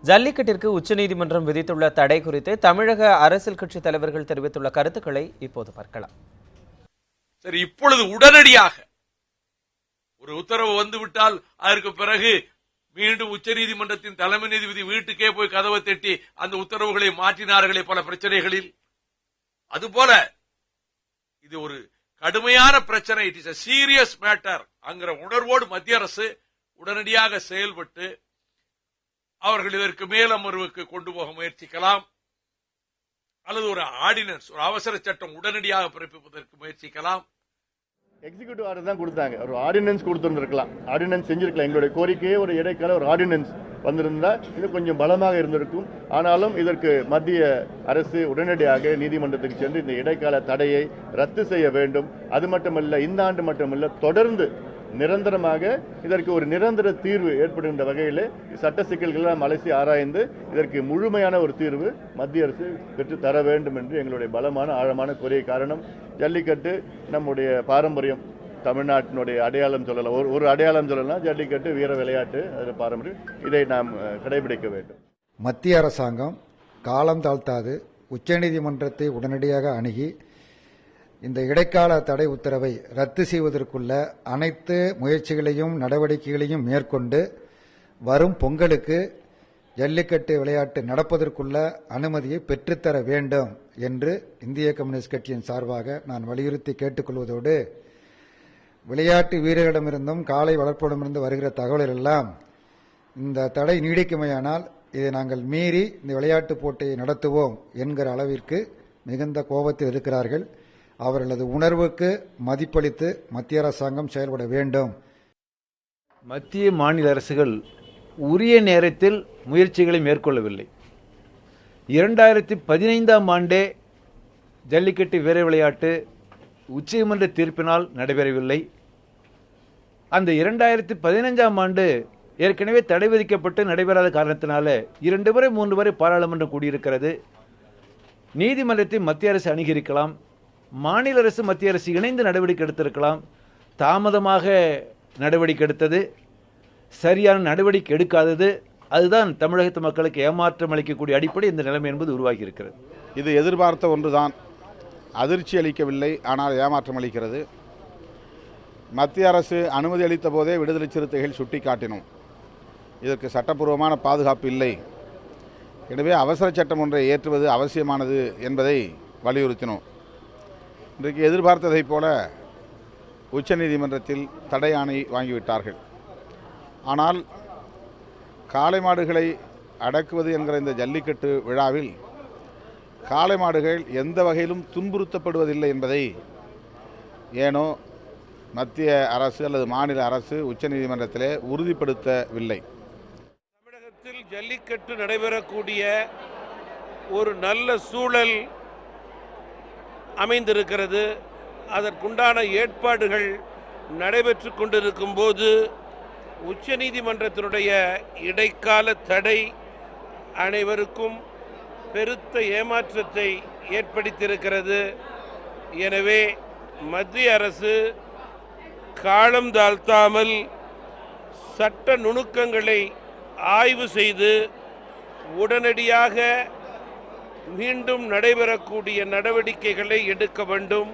ஜல்லிக்கட்டிற்கு உச்சநீதிமன்றம் விதித்துள்ள தடை குறித்து தமிழக அரசியல் கட்சி தலைவர்கள் தெரிவித்துள்ள கருத்துக்களை இப்போது பார்க்கலாம். சரி, இப்பொழுது உடனடியாக ஒரு உத்தரவு வந்துவிட்டால் அதற்கு பிறகு மீண்டும் உச்சநீதிமன்றத்தின் தலைமை நீதிபதி வீட்டுக்கே போய் கதவை தட்டி அந்த உத்தரவுகளை மாற்றினார்களே பல பிரச்சனைகளில், அதுபோல இது ஒரு கடுமையான பிரச்சனை, it is a serious matter அங்கிற உணர்வோடு மத்திய அரசு உடனடியாக செயல்பட்டு அவர்கள் இதற்கு மேலமர்வுக்கு கொண்டு போக முயற்சிக்கலாம், அல்லது ஒரு ஆர்டினன்ஸ், ஒரு அவசர சட்டம் உடனடியாக பிறப்பிப்பதற்கு முயற்சிக்கலாம். எக்ஸிக்யூட்டிவ் ஆர்டர் தான் கொடுத்தாங்க, ஒரு ஆர்டினன்ஸ் கொடுத்திருந்திருக்கலாம், ஆர்டினன்ஸ் செஞ்சிருக்கலாம். எங்களுடைய கோரிக்கையே ஒரு இடைக்கால ஒரு ஆர்டினன்ஸ் வந்திருந்தா இது கொஞ்சம் பலமாக இருந்திருக்கும். ஆனாலும் இதற்கு மத்திய அரசு உடனடியாக நீதிமன்றத்துக்கு சென்று இந்த இடைக்கால தடையை ரத்து செய்ய வேண்டும். அது மட்டுமல்ல, இந்த ஆண்டு மட்டுமல்ல, தொடர்ந்து நிரந்தரமாக இதற்கு ஒரு நிரந்தர தீர்வு ஏற்படுகின்ற வகையில் சட்ட சிக்கல்கள் அலசி ஆராய்ந்து இதற்கு முழுமையான ஒரு தீர்வு மத்திய அரசு பெற்று தர வேண்டும் என்று எங்களுடைய பலமான ஆழமான கோரிக்கை. காரணம், ஜல்லிக்கட்டு நம்முடைய பாரம்பரியம், தமிழ்நாட்டினுடைய அடையாளம் சொல்லலாம். ஒரு அடையாளம் சொல்லலாம், ஜல்லிக்கட்டு வீர விளையாட்டு, அது பாரம்பரியம். இதை நாம் கடைபிடிக்க வேண்டும். மத்திய அரசாங்கம் காலம் தாழ்த்தாது உச்சநீதிமன்றத்தை உடனடியாக அணுகி இந்த இடைக்கால தடை உத்தரவை ரத்து செய்வதற்குள்ள அனைத்து முயற்சிகளையும் நடவடிக்கைகளையும் மேற்கொண்டு வரும் பொங்கலுக்கு ஜல்லிக்கட்டு விளையாட்டு நடப்பதற்குள்ள அனுமதியை பெற்றுத்தர வேண்டும் என்று இந்திய கம்யூனிஸ்ட் கட்சியின் சார்பாக நான் வலியுறுத்தி கேட்டுக்கொள்வதோடு, விளையாட்டு வீரர்களிடமிருந்தும் காளை வளர்ப்போரிடமிருந்து வருகிற தகவல்கள் எல்லாம் இந்த தடை நீடிக்குமையானால் இதை நாங்கள் மீறி இந்த விளையாட்டு போட்டியை நடத்துவோம் என்கிற அளவிற்கு மிகுந்த கோபத்தில் இருக்கிறார்கள். அவர்களது உணர்வுக்கு மதிப்பளித்து மத்திய அரசாங்கம் செயல்பட வேண்டும். மத்திய மாநில அரசுகள் உரிய நேரத்தில் முயற்சிகளை மேற்கொள்ளவில்லை. 2015ஆம் ஆண்டே ஜல்லிக்கட்டு வீர விளையாட்டு உச்சநீதிமன்ற தீர்ப்பினால் நடைபெறவில்லை. அந்த 2015ஆம் ஆண்டு ஏற்கனவே தடை விதிக்கப்பட்டு நடைபெறாத காரணத்தினால 2 முறை 3 முறை பாராளுமன்றம் கூடியிருக்கிறது. நீதிமன்றத்தை மத்திய அரசு அணுகியிருக்கலாம், மாநில அரசு மத்திய அரசு இணைந்து நடவடிக்கை எடுத்திருக்கலாம். தாமதமாக நடவடிக்கை எடுத்தது, சரியான நடவடிக்கை எடுக்காதது, அதுதான் தமிழகத்து மக்களுக்கு ஏமாற்றம் அளிக்கக்கூடிய அடிப்படை இந்த நிலைமை என்பது உருவாகி இருக்கிறது. இது எதிர்பார்த்த ஒன்றுதான், அதிர்ச்சி அளிக்கவில்லை, ஆனால் ஏமாற்றம் அளிக்கிறது. மத்திய அரசு அனுமதி அளித்த போதே விடுதலை சிறுத்தைகள் சுட்டிக்காட்டினோம், இதற்கு சட்டப்பூர்வமான பாதுகாப்பு இல்லை, எனவே அவசர சட்டம் ஒன்றை ஏற்றுவது அவசியமானது என்பதை வலியுறுத்தினோம். இன்றைக்கு எதிர்பார்த்ததைப் போல உச்சநீதிமன்றத்தில் தடை ஆணை வாங்கிவிட்டார்கள். ஆனால் காளை மாடுகளை அடக்குவது என்கிற இந்த ஜல்லிக்கட்டு விழாவில் காளை மாடுகள் எந்த வகையிலும் துன்புறுத்தப்படுவதில்லை என்பதை ஏனோ மத்திய அரசு அல்லது மாநில அரசு உச்சநீதிமன்றத்திலே உறுதிப்படுத்தவில்லை. தமிழகத்தில் ஜல்லிக்கட்டு நடைபெறக்கூடிய ஒரு நல்ல சூழல் அமைந்திருக்கிறது. அதற்குண்டான ஏற்பாடுகள் நடைபெற்று கொண்டிருக்கும் போது உச்சநீதிமன்றத்தினுடைய இடைக்கால தடை அனைவருக்கும் பெருத்த ஏமாற்றத்தை ஏற்படுத்தியிருக்கிறது. எனவே மத்திய அரசு காலம் தாழ்த்தாமல் சட்ட நுணுக்கங்களை ஆய்வு செய்து உடனடியாக மீண்டும் நடைபெறக்கூடிய நடவடிக்கைகளை எடுக்க வேண்டும்.